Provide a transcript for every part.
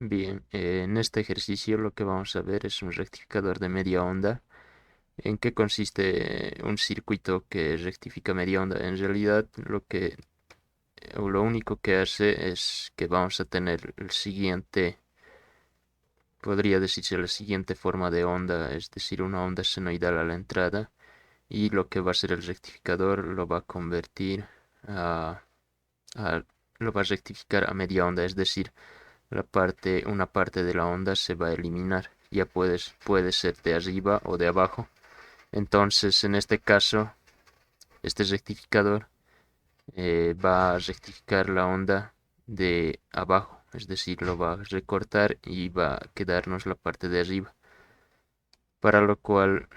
Bien, en este ejercicio lo que vamos a ver es un rectificador de media onda. ¿En qué consiste un circuito que rectifica media onda? En realidad o lo único que hace es que vamos a tener podría decirse la siguiente forma de onda, es decir, una onda senoidal a la entrada, y lo que va a hacer el rectificador lo va a convertir a, a- lo va a rectificar a media onda, es decir, una parte de la onda se va a eliminar. Puede ser de arriba o de abajo. Entonces, en este caso, este rectificador va a rectificar la onda de abajo, es decir, lo va a recortar y va a quedarnos la parte de arriba. Para lo cual,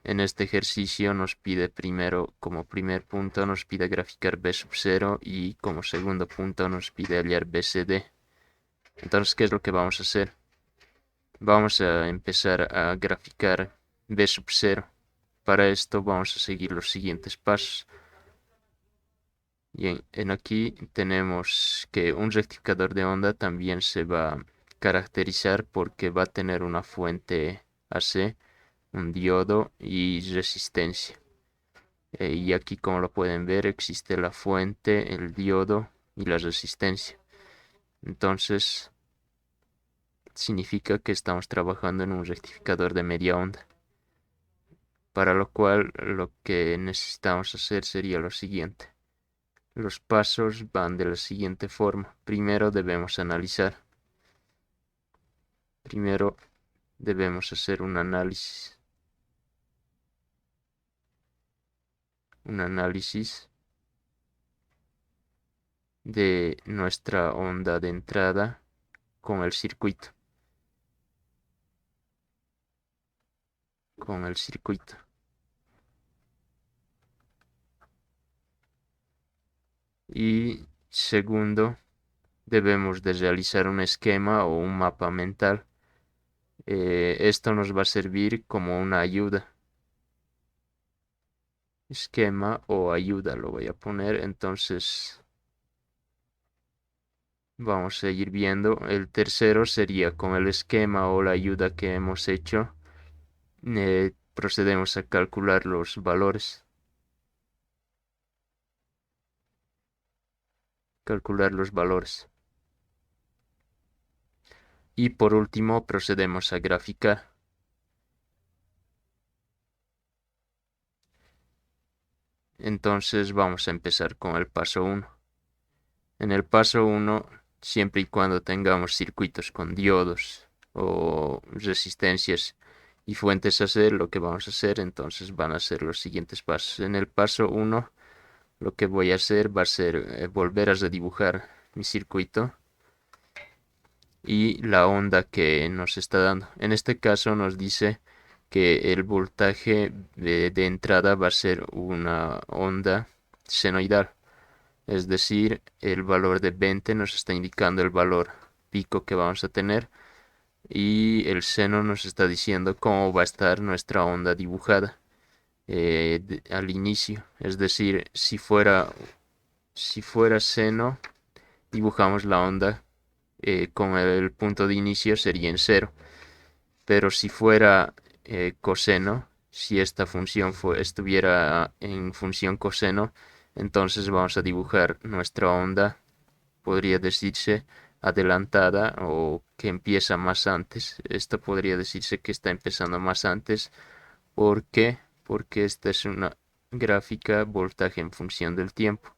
en este ejercicio nos pide primero, como primer punto, nos pide graficar B sub 0 y como segundo punto nos pide hallar BCD. Entonces, ¿qué es lo que vamos a hacer? Vamos a empezar a graficar B sub 0. Para esto vamos a seguir los siguientes pasos. Bien, en aquí tenemos que un rectificador de onda también se va a caracterizar porque va a tener una fuente AC, un diodo y resistencia. Y aquí, como lo pueden ver, existe la fuente, el diodo y la resistencia. Entonces, significa que estamos trabajando en un rectificador de media onda. Para lo cual lo que necesitamos hacer sería lo siguiente. Los pasos van de la siguiente forma. Primero debemos hacer un análisis de nuestra onda de entrada con el circuito, con el circuito. Y segundo, debemos de realizar un esquema o un mapa mental. Esto nos va a servir como una ayuda. Esquema o ayuda lo voy a poner. Entonces vamos a ir viendo. El tercero sería con el esquema o la ayuda que hemos hecho. Procedemos a calcular los valores. Calcular los valores. Y por último procedemos a graficar. Entonces vamos a empezar con el paso 1. En el paso 1, siempre y cuando tengamos circuitos con diodos o resistencias y fuentes a hacer, lo que vamos a hacer entonces van a ser los siguientes pasos. En el paso 1, lo que voy a hacer va a ser volver a redibujar mi circuito y la onda que nos está dando. En este caso nos dice que el voltaje de entrada va a ser una onda senoidal. Es decir, el valor de 20 nos está indicando el valor pico que vamos a tener y el seno nos está diciendo cómo va a estar nuestra onda dibujada al inicio. Es decir, si fuera seno, dibujamos la onda con el punto de inicio sería en cero. Pero si fuera coseno, si esta función estuviera en función coseno, entonces vamos a dibujar nuestra onda, podría decirse adelantada o que empieza más antes. Esto podría decirse que está empezando más antes. ¿Por qué? Porque esta es una gráfica voltaje en función del tiempo.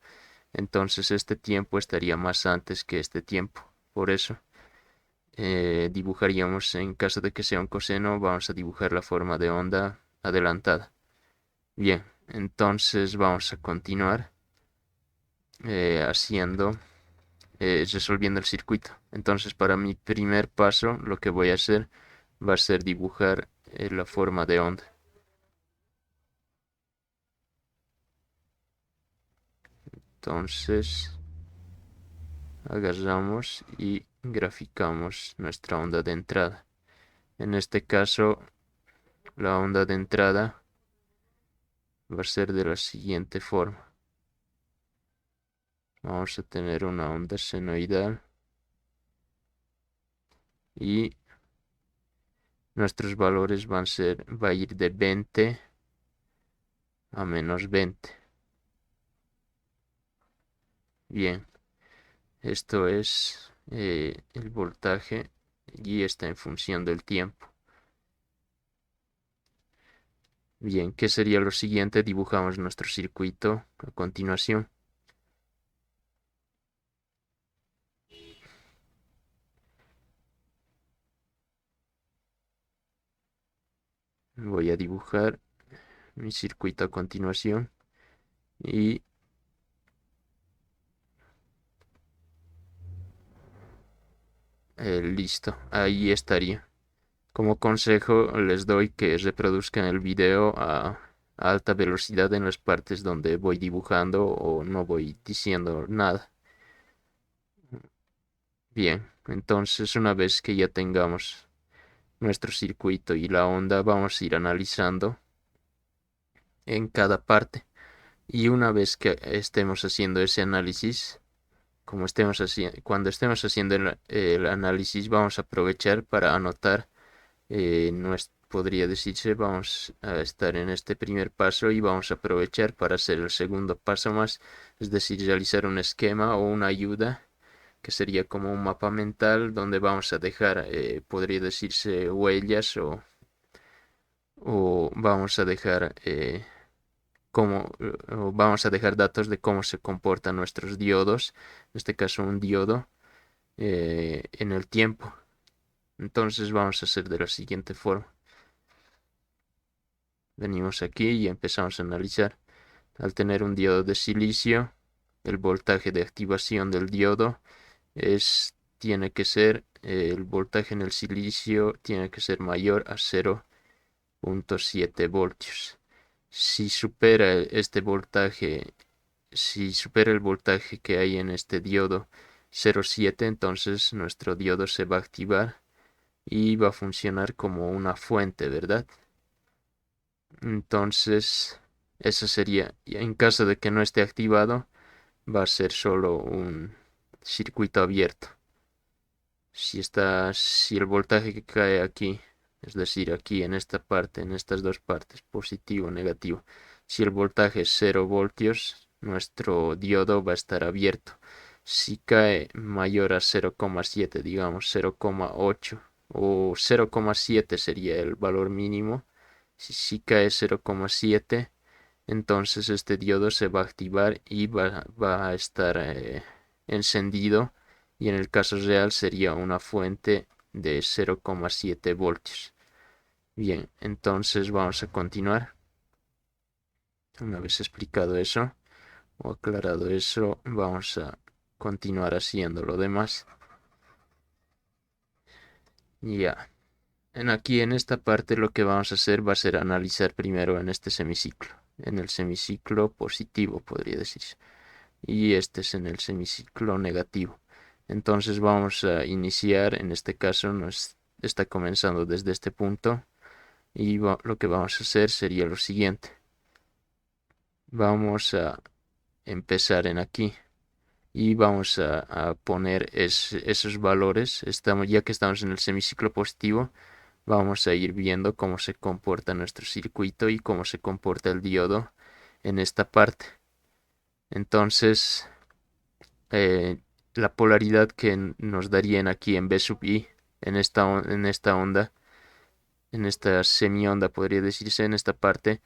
Entonces este tiempo estaría más antes que este tiempo. Por eso dibujaríamos, en caso de que sea un coseno, vamos a dibujar la forma de onda adelantada. Bien, entonces vamos a continuar resolviendo el circuito. Entonces, para mi primer paso, lo que voy a hacer va a ser dibujar la forma de onda. Entonces, agarramos y graficamos nuestra onda de entrada. En este caso, la onda de entrada va a ser de la siguiente forma. Vamos a tener una onda senoidal y nuestros valores va a ir de 20 a menos 20. Bien, esto es el voltaje y está en función del tiempo. Bien, ¿qué sería lo siguiente? Dibujamos nuestro circuito a continuación. Voy a dibujar mi circuito a continuación y listo, ahí estaría. Como consejo les doy que reproduzcan el video a alta velocidad en las partes donde voy dibujando o no voy diciendo nada. Bien, entonces una vez que ya tengamos nuestro circuito y la onda, vamos a ir analizando en cada parte. Y una vez que estemos haciendo ese análisis, cuando estemos haciendo el análisis, vamos a aprovechar para anotar, podría decirse, vamos a estar en este primer paso y vamos a aprovechar para hacer el segundo paso más, es decir, realizar un esquema o una ayuda que sería como un mapa mental donde vamos a dejar, podría decirse, huellas o vamos a dejar o vamos a dejar datos de cómo se comportan nuestros diodos, en este caso un diodo, en el tiempo. Entonces vamos a hacer de la siguiente forma. Venimos aquí y empezamos a analizar. Al tener un diodo de silicio, el voltaje de activación del diodo tiene que ser, el voltaje en el silicio tiene que ser mayor a 0.7 voltios. Si supera este voltaje, si supera el voltaje que hay en este diodo 0.7, entonces nuestro diodo se va a activar y va a funcionar como una fuente, ¿verdad? Entonces, eso sería, y en caso de que no esté activado, va a ser solo un circuito abierto. Si el voltaje que cae aquí, es decir, aquí en esta parte, en estas dos partes, positivo o negativo, si el voltaje es 0 voltios, nuestro diodo va a estar abierto. Si cae mayor a 0,7, digamos 0,8 o 0,7 sería el valor mínimo. Si cae 0,7, entonces este diodo se va a activar y va a estar encendido, y en el caso real sería una fuente de 0,7 voltios. Bien, entonces vamos a continuar. Una vez explicado eso o aclarado eso, vamos a continuar haciendo lo demás. Ya. Aquí en esta parte lo que vamos a hacer va a ser analizar primero en este semiciclo. En el semiciclo positivo podría decirse. Y este es en el semiciclo negativo. Entonces vamos a iniciar, en este caso nos está comenzando desde este punto y lo que vamos a hacer sería lo siguiente. Vamos a empezar en aquí y vamos a poner esos valores. Ya que estamos en el semiciclo positivo, vamos a ir viendo cómo se comporta nuestro circuito y cómo se comporta el diodo en esta parte. Entonces, eh, la polaridad que nos darían aquí en B sub i, en esta onda, en esta semionda, podría decirse, en esta parte,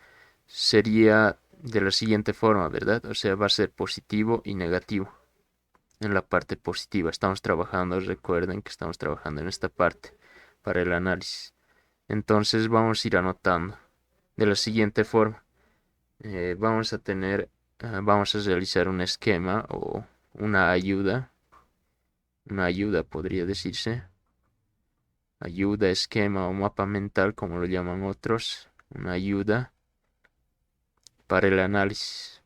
sería de la siguiente forma, ¿verdad? O sea, va a ser positivo y negativo. En la parte positiva estamos trabajando, recuerden que estamos trabajando en esta parte para el análisis. Entonces vamos a ir anotando de la siguiente forma. Vamos a realizar un esquema o una ayuda podría decirse, ayuda, esquema o mapa mental, como lo llaman otros, una ayuda para el análisis.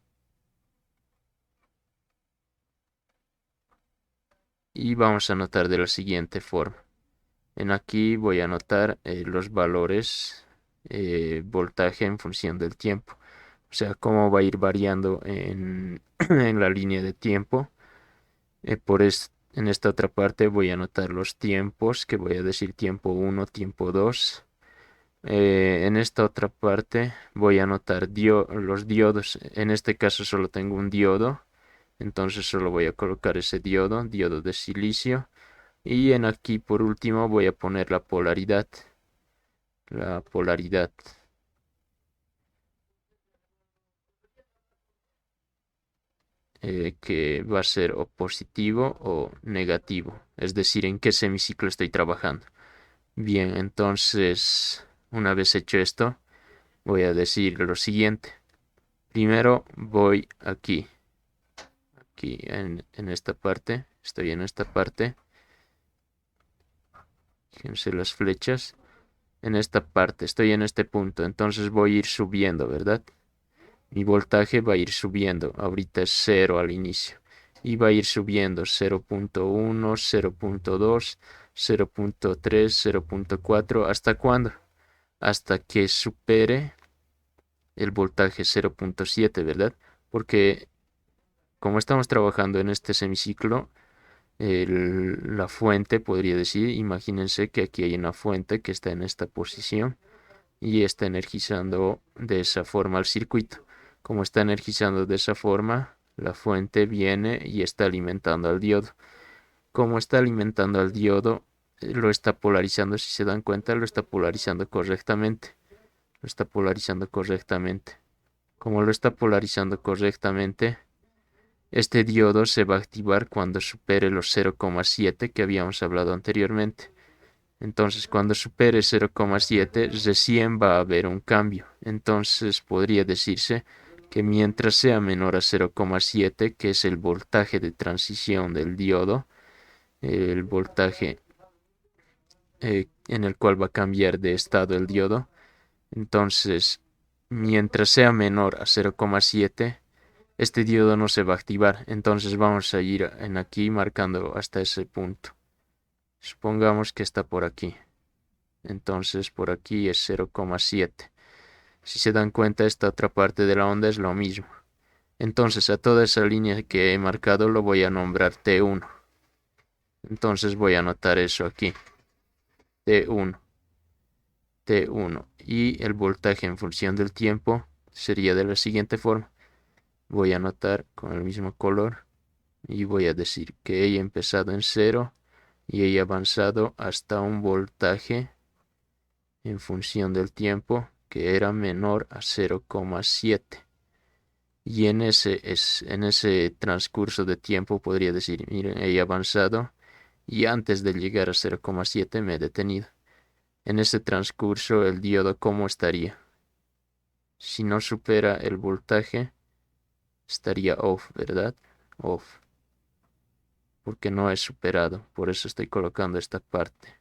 Y vamos a anotar de la siguiente forma. En aquí voy a anotar los valores, voltaje en función del tiempo. O sea, cómo va a ir variando en, en la línea de tiempo. En esta otra parte voy a anotar los tiempos, que voy a decir tiempo 1, tiempo 2. En esta otra parte voy a anotar los diodos. En este caso solo tengo un diodo, entonces solo voy a colocar ese diodo, diodo de silicio. Y en aquí por último voy a poner la polaridad. La polaridad. Que va a ser o positivo o negativo, es decir, en qué semiciclo estoy trabajando. Bien, entonces, una vez hecho esto, voy a decir lo siguiente. Primero voy aquí en esta parte, estoy en esta parte, fíjense las flechas, en esta parte, estoy en este punto, entonces voy a ir subiendo, ¿verdad? Mi voltaje va a ir subiendo, ahorita es 0 al inicio, y va a ir subiendo 0.1, 0.2, 0.3, 0.4, ¿hasta cuándo? Hasta que supere el voltaje 0.7, ¿verdad? Porque como estamos trabajando en este semiciclo, la fuente, podría decir, imagínense que aquí hay una fuente que está en esta posición y está energizando de esa forma el circuito. Como está energizando de esa forma, la fuente viene y está alimentando al diodo. Como está alimentando al diodo, lo está polarizando, si se dan cuenta, lo está polarizando correctamente. Lo está polarizando correctamente. Como lo está polarizando correctamente, este diodo se va a activar cuando supere los 0,7 que habíamos hablado anteriormente. Entonces, cuando supere 0,7, recién va a haber un cambio. Entonces, podría decirse que mientras sea menor a 0,7, que es el voltaje de transición del diodo, el voltaje en el cual va a cambiar de estado el diodo, entonces, mientras sea menor a 0,7, este diodo no se va a activar. Entonces, vamos a ir en aquí marcando hasta ese punto. Supongamos que está por aquí. Entonces por aquí es 0,7. Si se dan cuenta, esta otra parte de la onda es lo mismo. Entonces a toda esa línea que he marcado lo voy a nombrar T1. Entonces voy a anotar eso aquí. T1. T1. Y el voltaje en función del tiempo sería de la siguiente forma. Voy a anotar con el mismo color y voy a decir que he empezado en 0 y he avanzado hasta un voltaje en función del tiempo que era menor a 0,7. Y en ese transcurso de tiempo podría decir, miren, he avanzado y antes de llegar a 0,7 me he detenido. En ese transcurso el diodo, ¿cómo estaría? Si no supera el voltaje, estaría off, ¿verdad? Off, porque no es superado. Por eso estoy colocando esta parte.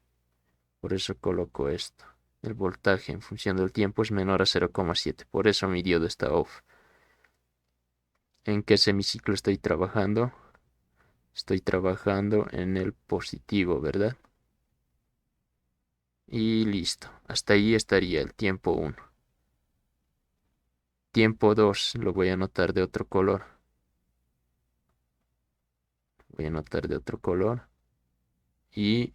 Por eso coloco esto. El voltaje en función del tiempo es menor a 0,7. Por eso mi diodo está off. ¿En qué semiciclo estoy trabajando? Estoy trabajando en el positivo, ¿verdad? Y listo. Hasta ahí estaría el tiempo 1. Tiempo 2 lo voy a anotar de otro color. Voy a anotar de otro color. Y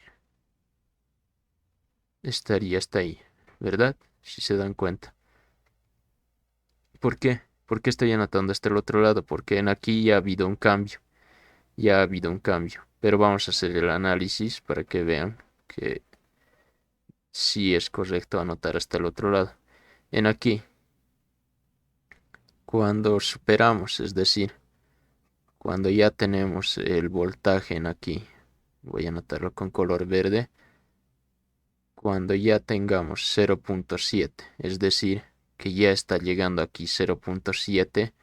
estaría hasta ahí, ¿verdad? Si se dan cuenta. ¿Por qué? ¿Por qué estoy anotando hasta el otro lado? Porque en aquí ya ha habido un cambio. Ya ha habido un cambio. Pero vamos a hacer el análisis para que vean que sí es correcto anotar hasta el otro lado. En aquí, cuando superamos, es decir, cuando ya tenemos el voltaje en aquí, voy a anotarlo con color verde, cuando ya tengamos 0.7, es decir, que ya está llegando aquí 0.7,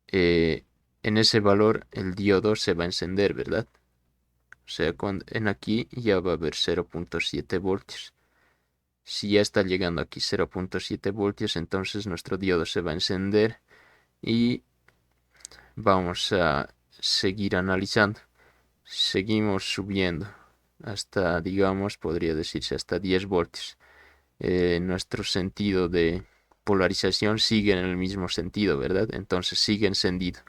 eh, en ese valor el diodo se va a encender, ¿verdad? O sea, en aquí ya va a haber 0.7 voltios. Si ya está llegando aquí 0.7 voltios, entonces nuestro diodo se va a encender y vamos a seguir analizando. Seguimos subiendo hasta, digamos, podría decirse hasta 10 voltios. Nuestro sentido de polarización sigue en el mismo sentido, ¿verdad? Entonces sigue encendido.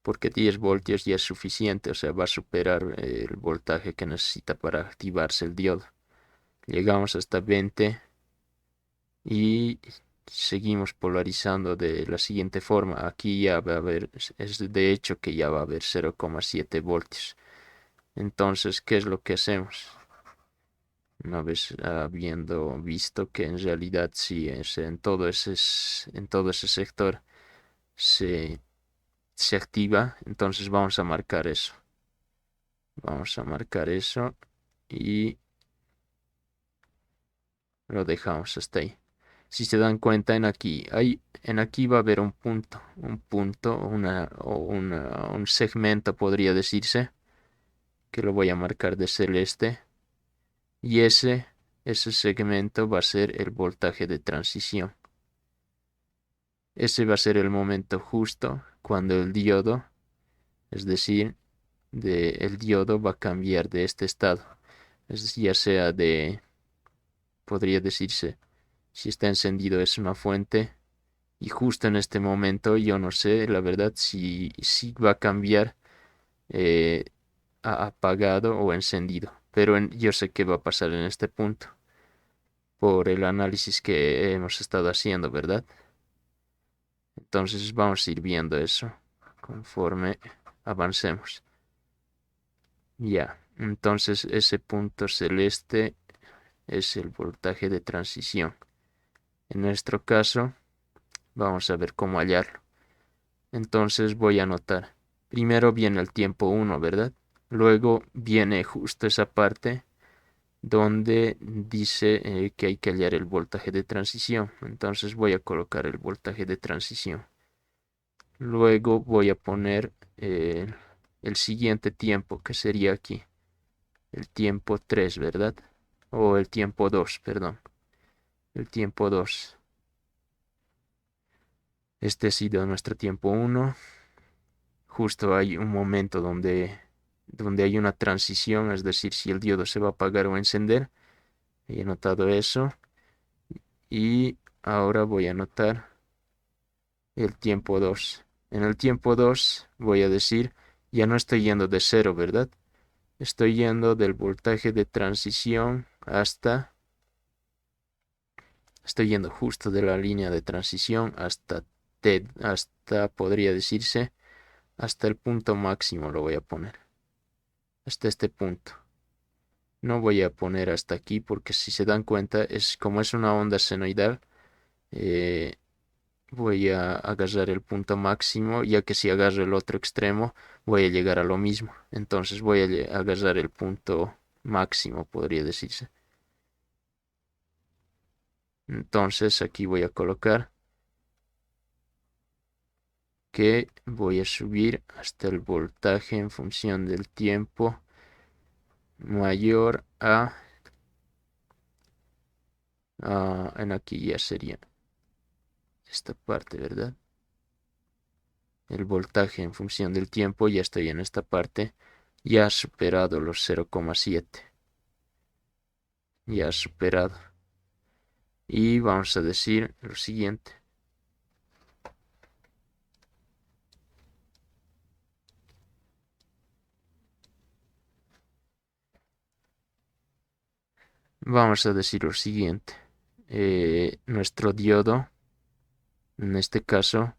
porque 10 voltios ya es suficiente, o sea, va a superar el voltaje que necesita para activarse el diodo. Llegamos hasta 20 y seguimos polarizando de la siguiente forma. Aquí ya va a haber, es de hecho que ya va a haber 0,7 voltios. Entonces, ¿qué es lo que hacemos? Una vez habiendo visto que en realidad sí es en todo ese sector se, se activa, entonces vamos a marcar eso. Vamos a marcar eso y lo dejamos hasta ahí. Si se dan cuenta en aquí va a haber un punto, un segmento podría decirse, que lo voy a marcar de celeste, y ese segmento va a ser el voltaje de transición. Ese va a ser el momento justo cuando el diodo, es decir, el diodo va a cambiar de este estado. Ya sea podría decirse, si está encendido es una fuente, y justo en este momento yo no sé, la verdad, si va a cambiar eh, a apagado o encendido. Pero yo sé qué va a pasar en este punto, por el análisis que hemos estado haciendo, ¿verdad? Entonces vamos a ir viendo eso conforme avancemos. Ya, entonces ese punto celeste es el voltaje de transición. En nuestro caso, vamos a ver cómo hallarlo. Entonces voy a anotar. Primero viene el tiempo 1, ¿verdad? Luego viene justo esa parte donde dice que hay que hallar el voltaje de transición. Entonces voy a colocar el voltaje de transición. Luego voy a poner el siguiente tiempo, que sería aquí. El tiempo 3, ¿verdad? O el tiempo 2, perdón. El tiempo 2. Este ha sido nuestro tiempo 1. Justo hay un momento donde hay una transición, es decir, si el diodo se va a apagar o encender. He anotado eso. Y ahora voy a anotar el tiempo 2. En el tiempo 2 voy a decir, ya no estoy yendo de cero, ¿verdad? Estoy yendo del voltaje de transición estoy yendo justo de la línea de transición hasta, podría decirse, hasta el punto máximo lo voy a poner. Hasta este punto. No voy a poner hasta aquí porque si se dan cuenta, como es una onda senoidal, eh, voy a agarrar el punto máximo, ya que si agarro el otro extremo, voy a llegar a lo mismo. Entonces voy a agarrar el punto máximo, podría decirse. Entonces aquí voy a colocar que voy a subir hasta el voltaje en función del tiempo mayor en aquí ya sería esta parte, ¿verdad? El voltaje en función del tiempo, ya estoy en esta parte, ya ha superado los 0,7. Ya ha superado. Y vamos a decir lo siguiente. Vamos a decir lo siguiente. Nuestro diodo, en este caso,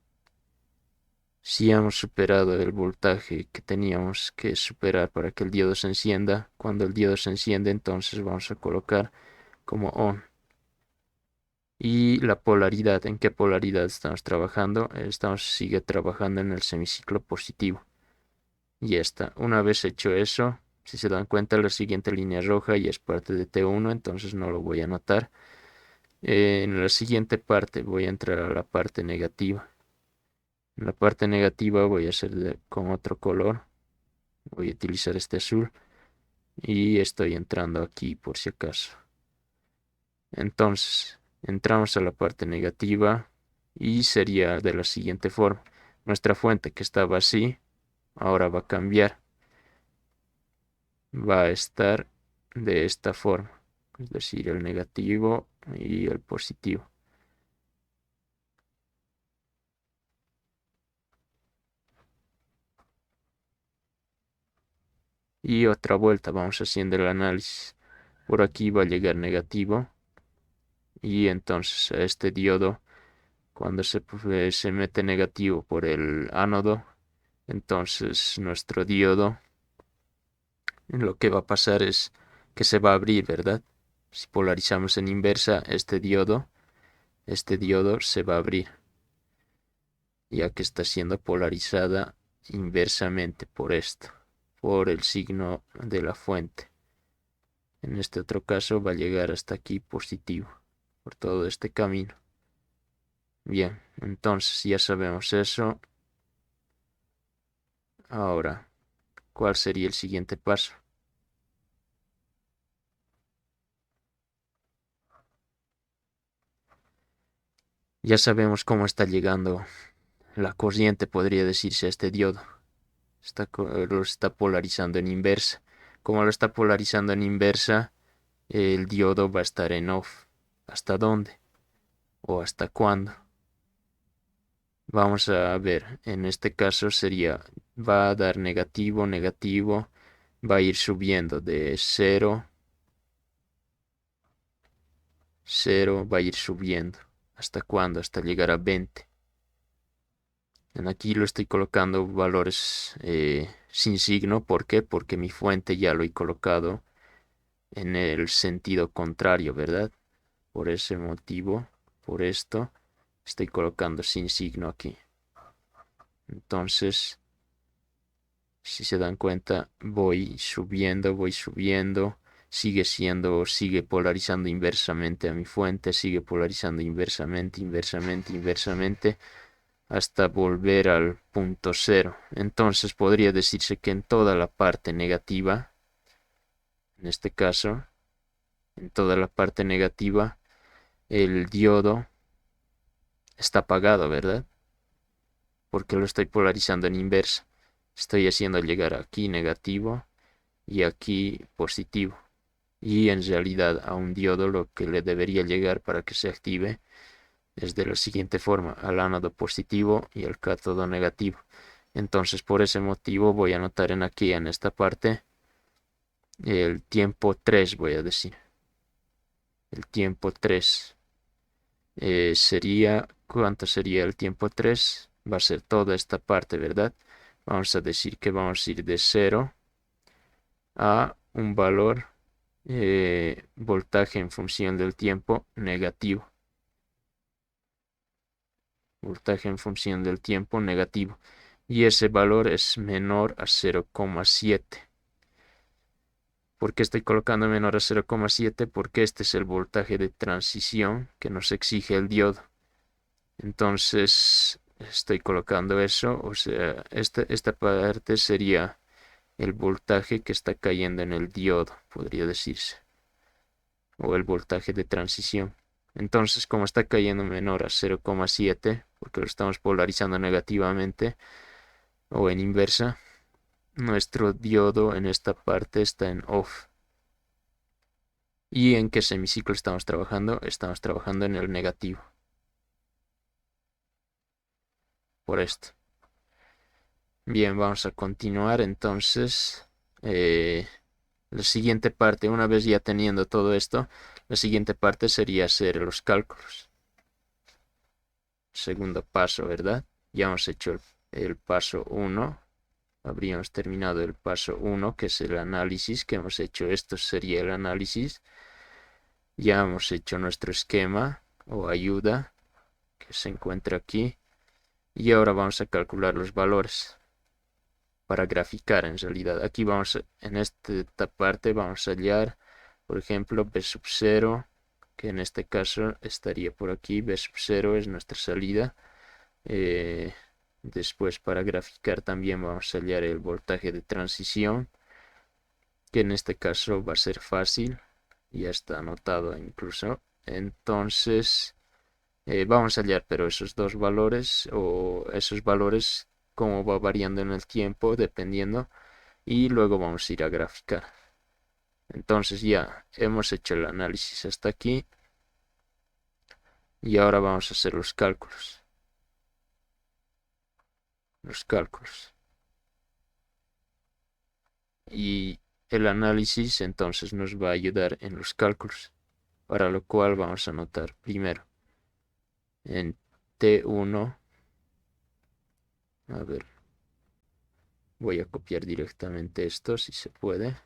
si hemos superado el voltaje que teníamos que superar para que el diodo se encienda. Cuando el diodo se enciende, entonces vamos a colocar como on. Y la polaridad, ¿en qué polaridad estamos trabajando? Sigue trabajando en el semiciclo positivo. Y ya está. Una vez hecho eso, si se dan cuenta, la siguiente línea roja ya es parte de T1, entonces no lo voy a anotar. En la siguiente parte voy a entrar a la parte negativa. En la parte negativa voy a hacer con otro color. Voy a utilizar este azul. Y estoy entrando aquí por si acaso. Entonces, entramos a la parte negativa y sería de la siguiente forma. Nuestra fuente que estaba así, ahora va a cambiar. Va a estar de esta forma. Es decir, el negativo y el positivo. y otra vuelta vamos haciendo el análisis. Por aquí va a llegar negativo y entonces a este diodo, cuando se mete negativo por el ánodo, entonces nuestro diodo lo que va a pasar es que se va a abrir, ¿verdad? Si polarizamos en inversa este diodo se va a abrir, ya que está siendo polarizada inversamente por esto, por el signo de la fuente. En este otro caso va a llegar hasta aquí positivo, por todo este camino. Bien, entonces ya sabemos eso. Ahora, ¿cuál sería el siguiente paso? Ya sabemos cómo está llegando la corriente, podría decirse, a este diodo. Lo está polarizando en inversa. Como lo está polarizando en inversa, el diodo va a estar en off. ¿Hasta dónde? ¿O hasta cuándo? Vamos a ver, en este caso va a dar negativo, negativo, va a ir subiendo de 0, 0, va a ir subiendo. ¿Hasta cuándo? Hasta llegar a 20. Aquí lo estoy colocando valores sin signo. ¿Por qué? Porque mi fuente ya lo he colocado en el sentido contrario, ¿verdad? Por ese motivo, por esto, estoy colocando sin signo aquí. Entonces, si se dan cuenta, voy subiendo, sigue polarizando inversamente a mi fuente, sigue polarizando inversamente, inversamente, inversamente, hasta volver al punto cero. Entonces podría decirse que en toda la parte negativa, en este caso, en toda la parte negativa, el diodo está apagado, ¿verdad? Porque lo estoy polarizando en inversa. Estoy haciendo llegar aquí negativo y aquí positivo. Y en realidad a un diodo lo que le debería llegar para que se active es de la siguiente forma: al ánodo positivo y al cátodo negativo. Entonces por ese motivo voy a anotar aquí en esta parte el tiempo 3, voy a decir. El tiempo 3 ¿cuánto sería el tiempo 3? Va a ser toda esta parte, ¿verdad? Vamos a decir que vamos a ir de 0 a un valor voltaje en función del tiempo negativo. Voltaje en función del tiempo negativo. Y ese valor es menor a 0,7. ¿Por qué estoy colocando menor a 0,7? Porque este es el voltaje de transición que nos exige el diodo. Entonces estoy colocando eso, o sea, esta parte sería el voltaje que está cayendo en el diodo, podría decirse, o el voltaje de transición. Entonces, como está cayendo menor a 0,7, porque lo estamos polarizando negativamente o en inversa, nuestro diodo en esta parte está en off. ¿Y en qué semiciclo estamos trabajando? Estamos trabajando en el negativo. Por esto. Bien, vamos a continuar entonces. La siguiente parte, una vez ya teniendo todo esto, la siguiente parte sería hacer los cálculos. Segundo paso, ¿verdad? Ya hemos hecho el paso 1. Habríamos terminado el paso 1, que es el análisis que hemos hecho. Esto sería el análisis. Ya hemos hecho nuestro esquema o ayuda, que se encuentra aquí. Y ahora vamos a calcular los valores para graficar en realidad. Aquí en esta parte vamos a hallar, por ejemplo, B sub 0, que en este caso estaría por aquí. B sub 0 es nuestra salida. Después, para graficar también vamos a hallar el voltaje de transición, que en este caso va a ser fácil, ya está anotado incluso. Entonces vamos a hallar pero esos dos valores, o esos valores cómo va variando en el tiempo dependiendo, y luego vamos a ir a graficar. Entonces ya hemos hecho el análisis hasta aquí y ahora vamos a hacer los cálculos. y el análisis entonces nos va a ayudar en los cálculos, para lo cual vamos a anotar primero en T1, a ver, voy a copiar directamente esto si se puede.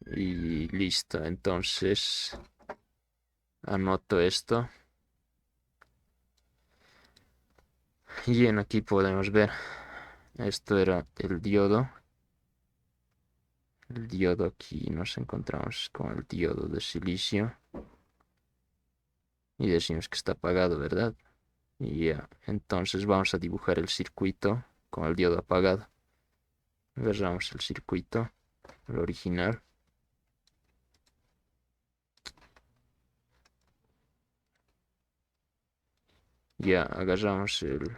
Y listo, entonces anoto esto. Y en aquí podemos ver, esto era el diodo. El diodo, aquí nos encontramos con el diodo de silicio. Y decimos que está apagado, ¿verdad? Y ya, entonces vamos a dibujar el circuito con el diodo apagado. Agarramos el circuito, el original. Ya agarramos el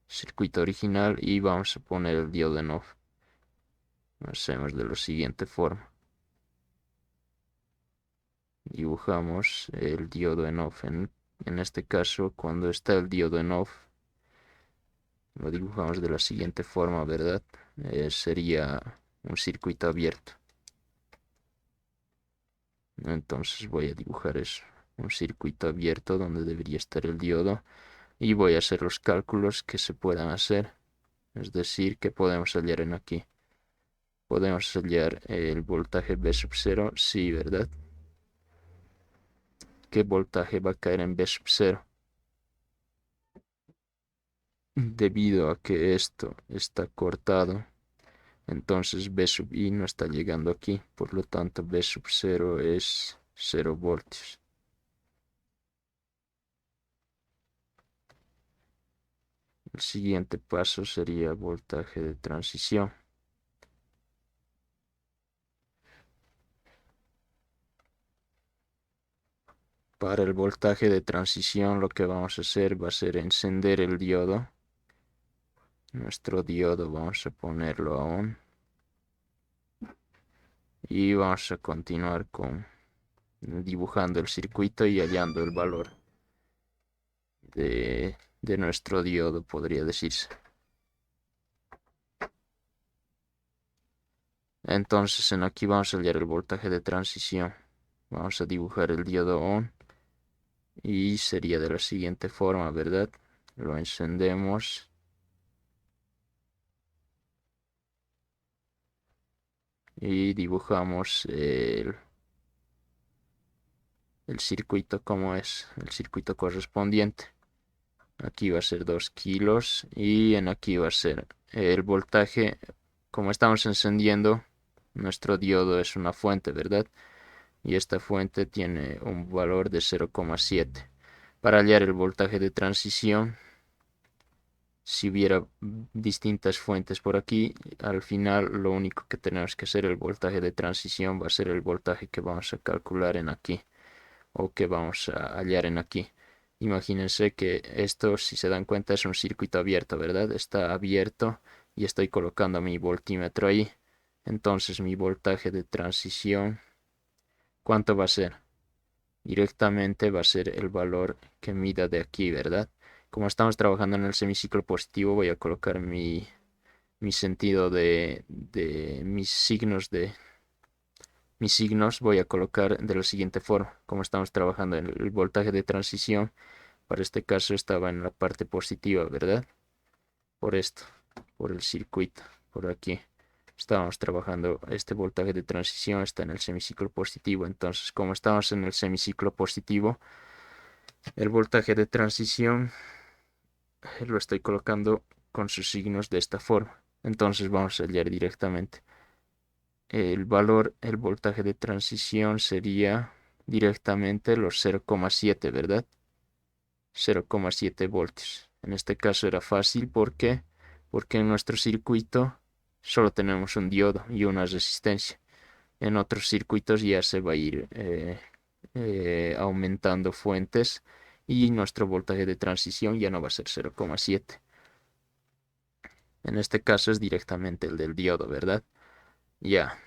circuito original y vamos a poner el diodo en off. Hacemos de la siguiente forma. Dibujamos el diodo en off. En este caso, cuando está el diodo en off, lo dibujamos de la siguiente forma, ¿verdad? Sería un circuito abierto. Entonces voy a dibujar eso, un circuito abierto donde debería estar el diodo y voy a hacer los cálculos que se puedan hacer. Es decir, que podemos hallar en aquí. Podemos hallar el voltaje B sub 0, sí, ¿verdad? ¿Qué voltaje va a caer en B sub 0? Debido a que esto está cortado, entonces B sub I no está llegando aquí. Por lo tanto, B sub 0 es 0 voltios. El siguiente paso sería voltaje de transición. Para el voltaje de transición lo que vamos a hacer va a ser encender el diodo. Nuestro diodo vamos a ponerlo a on. Y vamos a continuar con dibujando el circuito y hallando el valor de nuestro diodo, podría decirse. Entonces en aquí vamos a hallar el voltaje de transición. Vamos a dibujar el diodo on. Y sería de la siguiente forma, ¿verdad? Lo encendemos. Y dibujamos el circuito como es, el circuito correspondiente. Aquí va a ser 2 kilos y en aquí va a ser el voltaje. Como estamos encendiendo, nuestro diodo es una fuente, ¿verdad? Y esta fuente tiene un valor de 0,7. Para hallar el voltaje de transición, si hubiera distintas fuentes por aquí, al final lo único que tenemos que hacer, el voltaje de transición va a ser el voltaje que vamos a calcular en aquí o que vamos a hallar en aquí. Imagínense que esto, si se dan cuenta, es un circuito abierto, ¿verdad? Está abierto y estoy colocando mi voltímetro ahí. Entonces mi voltaje de transición, ¿cuánto va a ser? Directamente va a ser el valor que mida de aquí, ¿verdad? Como estamos trabajando en el semiciclo positivo, voy a colocar mi sentido de mis signos voy a colocar de la siguiente forma. Como estamos trabajando en el voltaje de transición, para este caso estaba en la parte positiva, ¿verdad? Por esto, por el circuito, por aquí. Estábamos trabajando, este voltaje de transición está en el semiciclo positivo. Entonces, como estamos en el semiciclo positivo, el voltaje de transición lo estoy colocando con sus signos de esta forma. Entonces vamos a hallar directamente el valor, el voltaje de transición sería directamente los 0,7, ¿verdad? 0,7 voltios. En este caso era fácil porque en nuestro circuito solo tenemos un diodo y una resistencia. En otros circuitos ya se va a ir aumentando fuentes y nuestro voltaje de transición ya no va a ser 0,7. En este caso es directamente el del diodo, ¿verdad? Ya.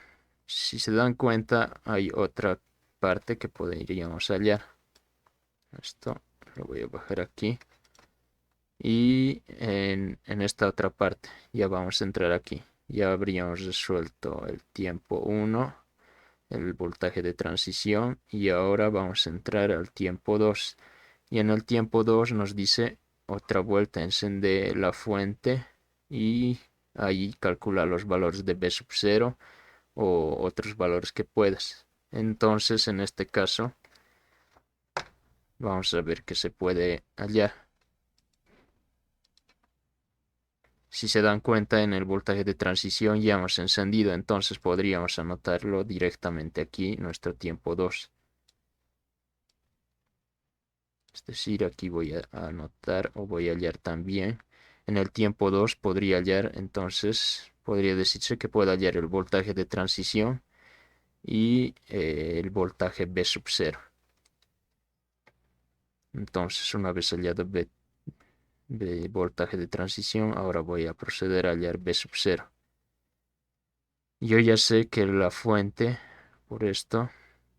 Si se dan cuenta, hay otra parte que podríamos hallar. Esto lo voy a bajar aquí. Y en esta otra parte ya vamos a entrar aquí. Ya habríamos resuelto el tiempo 1, el voltaje de transición, y ahora vamos a entrar al tiempo 2. Y en el tiempo 2 nos dice otra vuelta, encender la fuente y ahí calcula los valores de B sub 0 o otros valores que puedas. Entonces en este caso vamos a ver qué se puede hallar. Si se dan cuenta, en el voltaje de transición ya hemos encendido, entonces podríamos anotarlo directamente aquí, nuestro tiempo 2. Es decir, aquí voy a anotar o voy a hallar también. En el tiempo 2 podría hallar, entonces, podría decirse que puedo hallar el voltaje de transición y el voltaje B sub 0. Entonces, una vez hallado B voltaje de transición, ahora voy a proceder a hallar B sub 0. Yo ya sé que la fuente, por esto,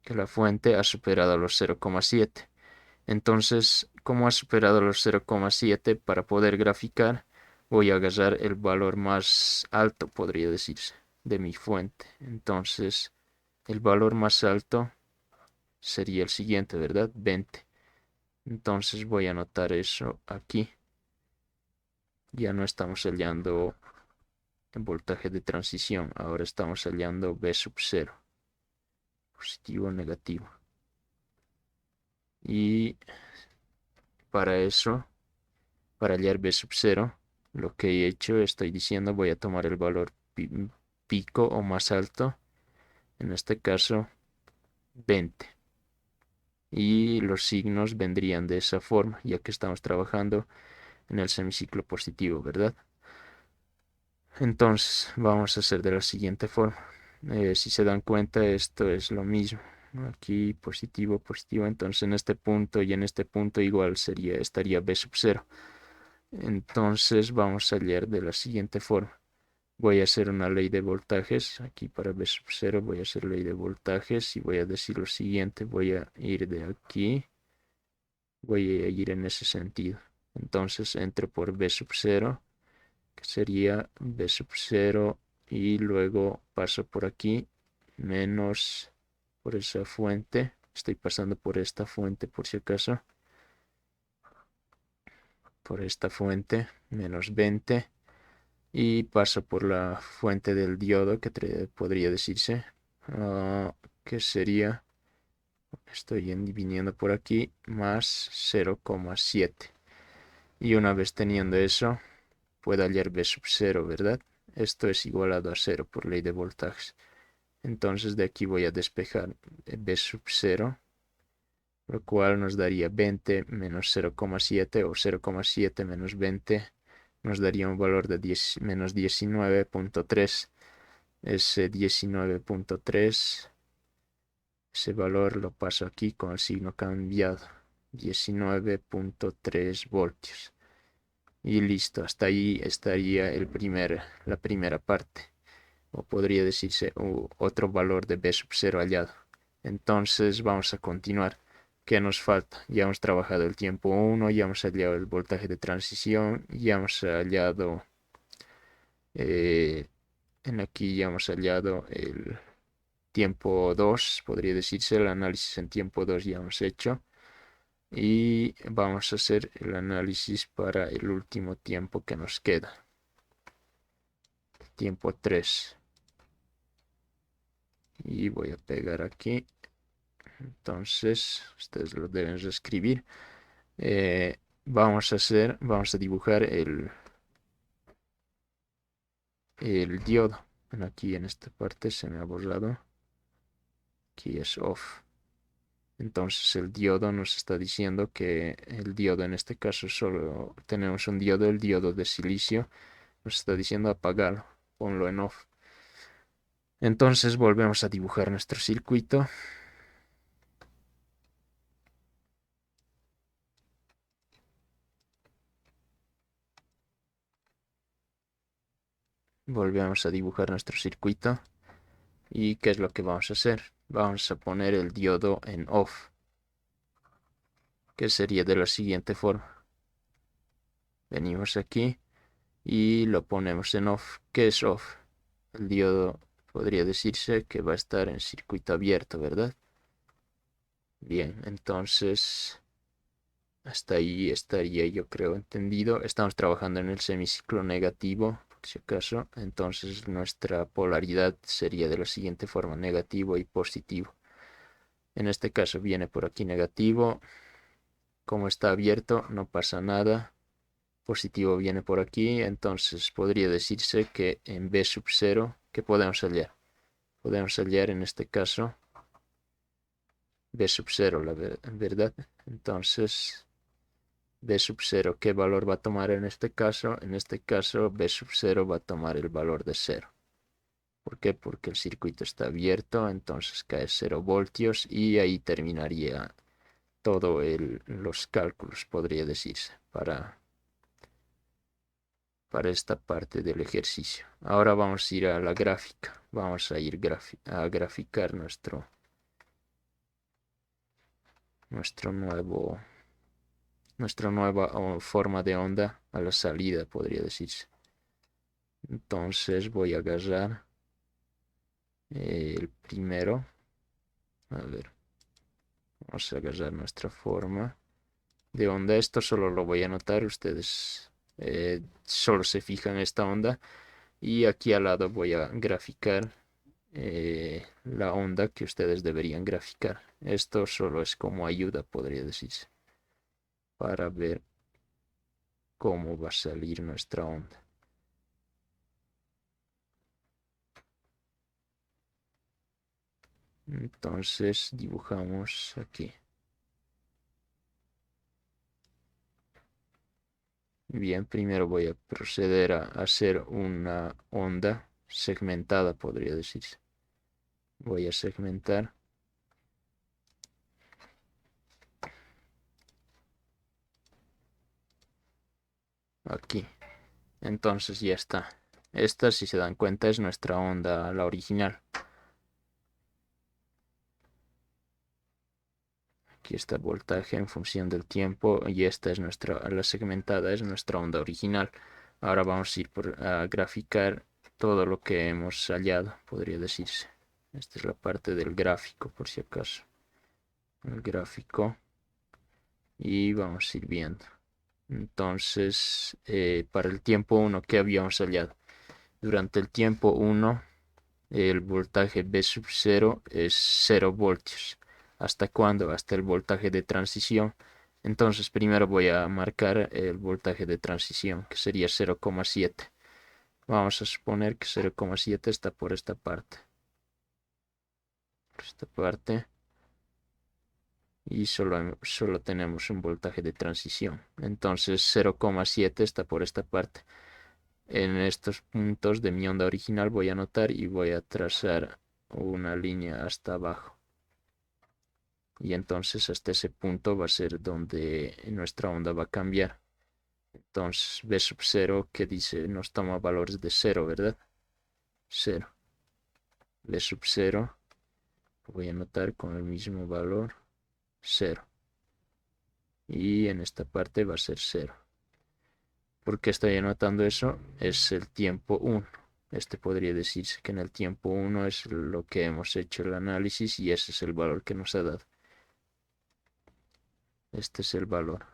que la fuente ha superado los 0,7. Entonces, como ha superado los 0,7, para poder graficar, voy a agarrar el valor más alto, podría decirse, de mi fuente. Entonces, el valor más alto sería el siguiente, ¿verdad? 20. Entonces voy a anotar eso aquí. Ya no estamos hallando el voltaje de transición, ahora estamos hallando B sub 0, positivo o negativo. Y para eso, para hallar B sub 0, lo que he hecho, estoy diciendo, voy a tomar el valor pico o más alto, en este caso 20. Y los signos vendrían de esa forma, ya que estamos trabajando en el semiciclo positivo, ¿verdad? Entonces, vamos a hacer de la siguiente forma. Si se dan cuenta, esto es lo mismo. Aquí positivo, positivo. Entonces, en este punto y en este punto igual estaría B sub 0. Entonces, vamos a hallar de la siguiente forma. Voy a hacer una ley de voltajes. Aquí para B sub 0 voy a hacer ley de voltajes y voy a decir lo siguiente. Voy a ir de aquí. Voy a ir en ese sentido. Entonces, entro por B sub 0, que sería B sub 0, y luego paso por aquí, menos por esa fuente. Estoy pasando por esta fuente por si acaso. Por esta fuente, menos 20. Y paso por la fuente del diodo, que podría decirse, que sería, estoy viniendo por aquí, más 0,7. Y una vez teniendo eso, puedo hallar B sub 0, ¿verdad? Esto es igualado a 0 por ley de voltajes. Entonces de aquí voy a despejar B sub 0, lo cual nos daría 20 menos 0,7, o 0,7 menos 20 nos daría un valor de menos 19,3. Ese 19,3, ese valor lo paso aquí con el signo cambiado, 19,3 voltios. Y listo, hasta ahí estaría la primera parte, o podría decirse otro valor de B sub 0 hallado. Entonces vamos a continuar. ¿Qué nos falta? Ya hemos trabajado el tiempo 1, ya hemos hallado el voltaje de transición, ya hemos hallado, eh, en aquí ya hemos hallado el tiempo 2, podría decirse, el análisis en tiempo 2 ya hemos hecho. Y vamos a hacer el análisis para el último tiempo que nos queda. Tiempo 3. Y voy a pegar aquí. Entonces, ustedes lo deben reescribir. Vamos a dibujar el diodo. Aquí en esta parte se me ha borrado. Aquí es off. Entonces el diodo nos está diciendo que el diodo, en este caso solo tenemos un diodo, el diodo de silicio. Nos está diciendo apagarlo, ponlo en off. Entonces volvemos a dibujar nuestro circuito. Volvemos a dibujar nuestro circuito. ¿Y qué es lo que vamos a hacer? Vamos a poner el diodo en off, que sería de la siguiente forma. venimos aquí y lo ponemos en off. ¿Qué es off? El diodo podría decirse que va a estar en circuito abierto, ¿verdad? Bien, entonces hasta ahí estaría yo creo entendido. Estamos trabajando en el semiciclo negativo, por si acaso. Entonces nuestra polaridad sería de la siguiente forma: negativo y positivo. En este caso viene por aquí negativo. Como está abierto, no pasa nada. Positivo viene por aquí. Entonces podría decirse que en B sub 0, ¿qué podemos hallar? Podemos hallar en este caso B sub 0, la verdad. Entonces B sub 0, ¿qué valor va a tomar en este caso? En este caso B sub 0 va a tomar el valor de 0. ¿Por qué? Porque el circuito está abierto, entonces cae 0 voltios y ahí terminaría todo los cálculos, podría decirse, para esta parte del ejercicio. Ahora vamos a ir a la gráfica. Vamos a ir a graficar nuestra nueva forma de onda a la salida, podría decirse. Entonces voy a agarrar el primero. A ver, vamos a agarrar nuestra forma de onda. Esto solo lo voy a anotar. Ustedes solo se fijan en esta onda. Y aquí al lado voy a graficar la onda que ustedes deberían graficar. Esto solo es como ayuda, podría decirse, para ver cómo va a salir nuestra onda. Entonces dibujamos aquí. Bien, primero voy a proceder a hacer una onda segmentada, podría decirse. Voy a segmentar. Aquí. Entonces ya está. Esta, si se dan cuenta, es nuestra onda, la original. Aquí está el voltaje en función del tiempo y esta es la segmentada es nuestra onda original. Ahora vamos a ir a graficar todo lo que hemos hallado, podría decirse. Esta es la parte del gráfico, por si acaso. El gráfico. Y vamos a ir viendo. Entonces, para el tiempo 1, ¿qué habíamos hallado? Durante el tiempo 1, el voltaje B sub 0 es 0 voltios. ¿Hasta cuándo? Hasta el voltaje de transición. Entonces, primero voy a marcar el voltaje de transición, que sería 0,7. Vamos a suponer que 0,7 está por esta parte. Por esta parte. Y solo tenemos un voltaje de transición. Entonces 0,7 está por esta parte. En estos puntos de mi onda original voy a anotar y voy a trazar una línea hasta abajo. Y entonces hasta ese punto va a ser donde nuestra onda va a cambiar. Entonces B sub 0 que dice nos toma valores de 0, ¿verdad? 0. B sub 0 voy a anotar con el mismo valor 0. Y en esta parte va a ser 0. ¿Por qué estoy anotando eso? Es el tiempo 1. Este podría decirse que en el tiempo 1 es lo que hemos hecho el análisis y ese es el valor que nos ha dado. Este es el valor.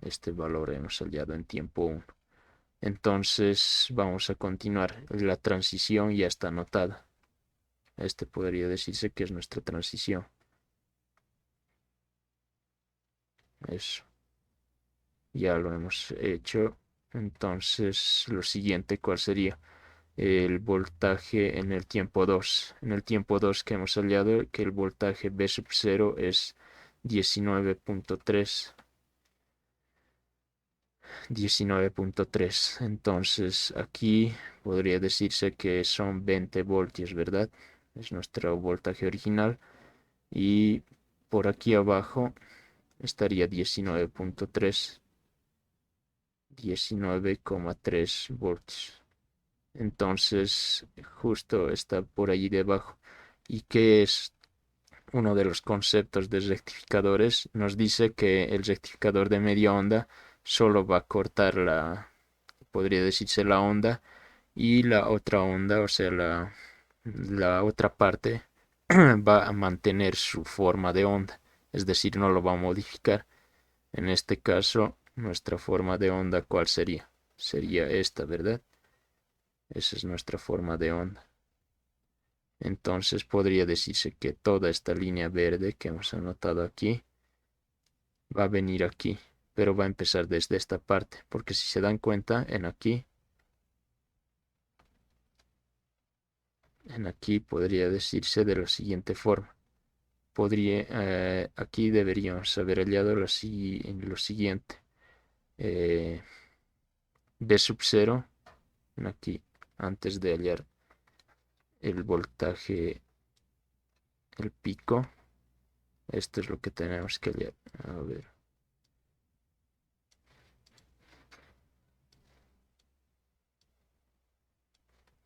Este valor hemos hallado en tiempo 1. Entonces vamos a continuar. La transición ya está anotada. Este podría decirse que es nuestra transición. Eso. Ya lo hemos hecho. Entonces lo siguiente, ¿cuál sería? El voltaje en el tiempo 2. En el tiempo 2 que hemos hallado que el voltaje B sub 0 es 19.3. 19.3. Entonces aquí podría decirse que son 20 voltios, ¿verdad? Es nuestro voltaje original. Y por aquí abajo estaría 19.3. 19,3 voltios. Entonces, justo está por allí debajo. ¿Y qué es uno de los conceptos de rectificadores, nos dice que el rectificador de media onda solo va a cortar podría decirse la onda, y la otra onda, o sea, la otra parte va a mantener su forma de onda, es decir, no lo va a modificar. En este caso, nuestra forma de onda, ¿cuál sería? Sería esta, ¿verdad? Esa es nuestra forma de onda. Entonces podría decirse que toda esta línea verde que hemos anotado aquí va a venir aquí, pero va a empezar desde esta parte, porque si se dan cuenta, en aquí podría decirse de la siguiente forma. Aquí deberíamos haber hallado lo siguiente. Eh, B sub 0, aquí, antes de hallar el voltaje, el pico. Esto es lo que tenemos que hallar. A ver.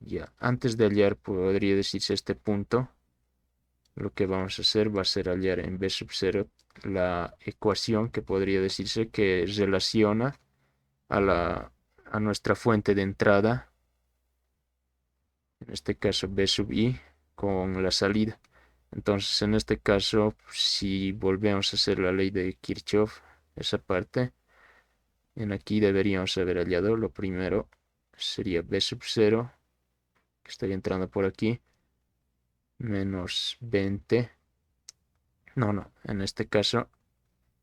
Ya, antes de hallar podría decirse este punto. Lo que vamos a hacer va a ser hallar en B sub 0 la ecuación que podría decirse que relaciona a nuestra fuente de entrada, en este caso B sub I, con la salida. Entonces, en este caso, si volvemos a hacer la ley de Kirchhoff, esa parte, en aquí deberíamos haber hallado lo primero, sería B sub 0, que estoy entrando por aquí, menos 20. No, en este caso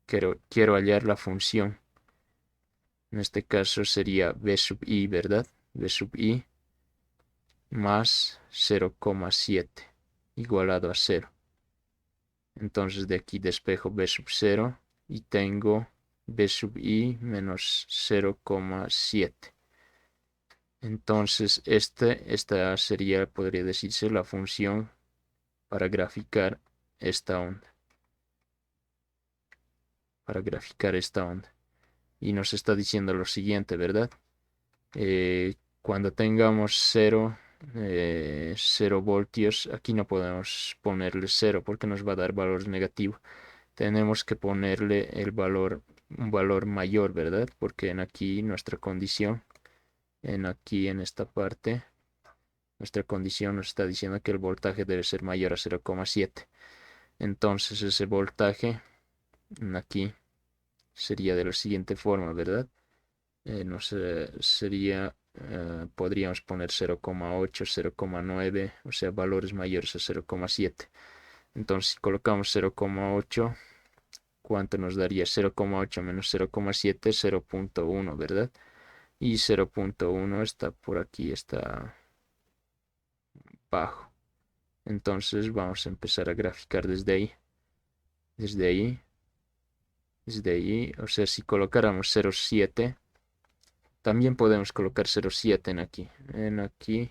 quiero hallar la función. En este caso sería B sub I, ¿verdad? B sub I más 0,7 igualado a 0. Entonces de aquí despejo B sub 0 y tengo B sub I menos 0,7. Entonces esta sería, podría decirse, la función para graficar esta onda. Para graficar esta onda. Y nos está diciendo lo siguiente, ¿verdad? Cuando tengamos 0 voltios, aquí no podemos ponerle 0 porque nos va a dar valor negativo. Tenemos que ponerle un valor mayor, ¿verdad? Porque en aquí nuestra condición, en esta parte, nuestra condición nos está diciendo que el voltaje debe ser mayor a 0,7. Entonces ese voltaje aquí sería de la siguiente forma, ¿verdad? No sé, podríamos poner 0,8, 0,9, o sea, valores mayores a 0,7. Entonces, si colocamos 0,8, ¿cuánto nos daría? 0,8 menos 0,7, 0,1, ¿verdad? Y 0,1 está por aquí, está bajo. Entonces, vamos a empezar a graficar desde ahí. Desde ahí. Desde ahí. O sea, si colocáramos 0,7, también podemos colocar 0,7 en aquí. En aquí.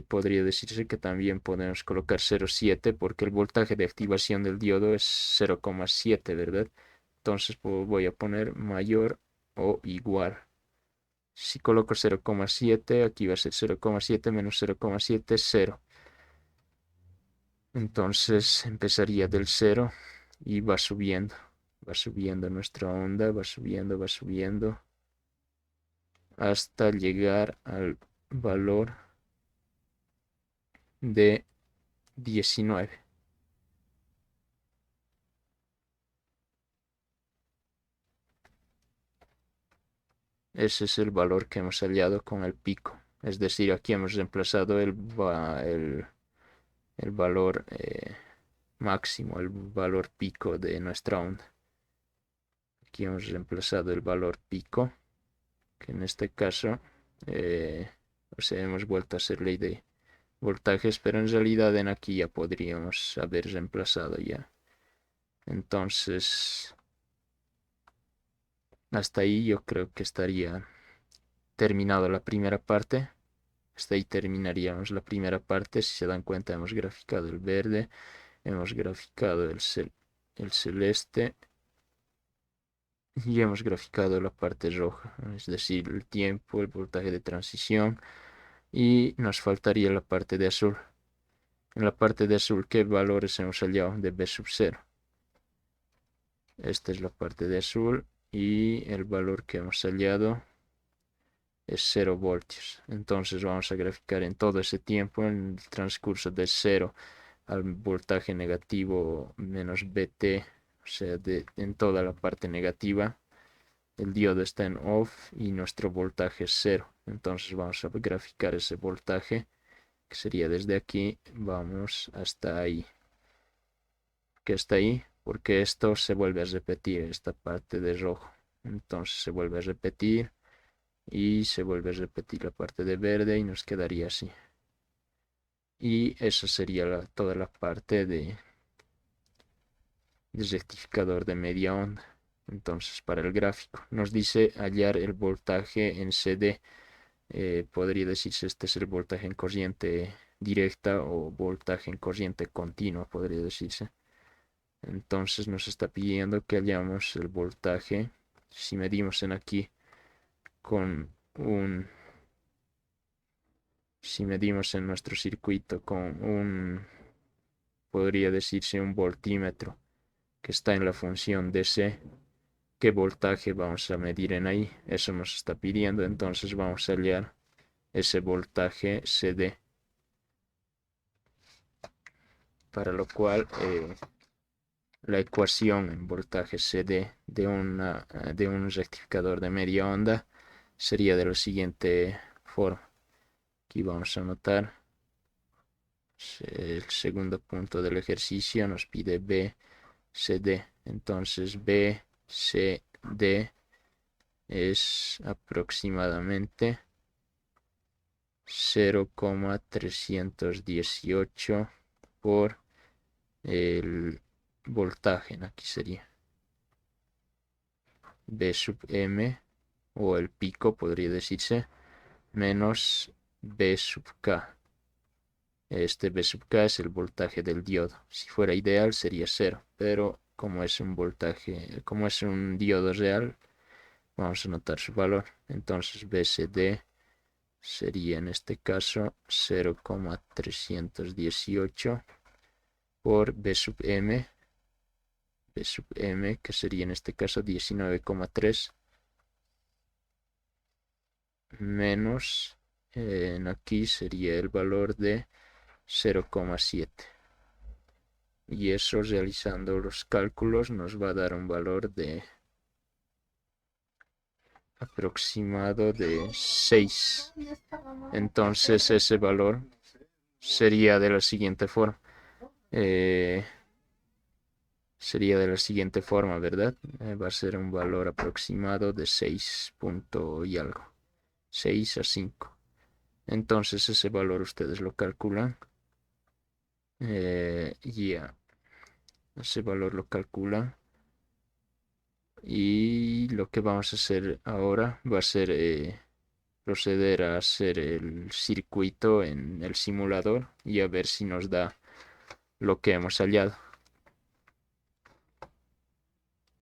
Podría decirse que también podemos colocar 0,7 porque el voltaje de activación del diodo es 0,7, ¿verdad? Entonces voy a poner mayor o igual. Si coloco 0,7, aquí va a ser 0,7 menos 0,7, 0. Entonces empezaría del 0 y va subiendo. Va subiendo nuestra onda, va subiendo hasta llegar al valor de 19. Ese es el valor que hemos hallado con el pico. Es decir, aquí hemos reemplazado el valor máximo, el valor pico de nuestra onda. Aquí hemos reemplazado el valor pico, que en este caso, o sea, hemos vuelto a hacer ley de voltajes, pero en realidad en aquí ya podríamos haber reemplazado ya. Entonces, hasta ahí yo creo que estaría terminado la primera parte. Hasta ahí terminaríamos la primera parte. Si se dan cuenta, hemos graficado el verde, hemos graficado el celeste y hemos graficado la parte roja, es decir, el tiempo, el voltaje de transición, y nos faltaría la parte de azul. En la parte de azul, ¿qué valores hemos hallado de B sub 0? Esta es la parte de azul y el valor que hemos hallado es 0 voltios. Entonces vamos a graficar en todo ese tiempo, en el transcurso de 0 al voltaje negativo menos BT, o sea, en toda la parte negativa. El diodo está en off y nuestro voltaje es 0. Entonces vamos a graficar ese voltaje, que sería desde aquí, vamos hasta ahí. ¿Qué está ahí? Porque esto se vuelve a repetir, esta parte de rojo. Entonces se vuelve a repetir y se vuelve a repetir la parte de verde y nos quedaría así. Y eso sería toda la parte de rectificador de media onda. Entonces, para el gráfico, nos dice hallar el voltaje en CD. Podría decirse este es el voltaje en corriente directa o voltaje en corriente continua, podría decirse. Entonces nos está pidiendo que hallamos el voltaje. Si medimos en aquí con si medimos en nuestro circuito con podría decirse un voltímetro que está en la función DC, qué voltaje vamos a medir en ahí. Eso nos está pidiendo, entonces vamos a hallar ese voltaje CD, para lo cual la ecuación en voltaje CD de un rectificador de media onda sería de la siguiente forma. Aquí vamos a anotar el segundo punto del ejercicio, nos pide BCD. Entonces BCD es aproximadamente 0,318 por el voltaje. Aquí sería B sub M, o el pico podría decirse, menos B sub K. Este B sub K es el voltaje del diodo. Si fuera ideal sería 0, pero como es un voltaje, como es un diodo real, vamos a anotar su valor. Entonces BCD sería en este caso 0,318 por B sub M, que sería en este caso 19,3 menos, aquí sería el valor de 0,7. Y eso, realizando los cálculos, nos va a dar un valor de aproximado de 6. Entonces ese valor sería de la siguiente forma. Sería de la siguiente forma, ¿verdad? Va a ser un valor aproximado de 6 punto y algo. 6 a 5. Entonces ese valor ustedes lo calculan. Ese valor lo calculan. Y lo que vamos a hacer ahora va a ser proceder a hacer el circuito en el simulador y a ver si nos da lo que hemos hallado.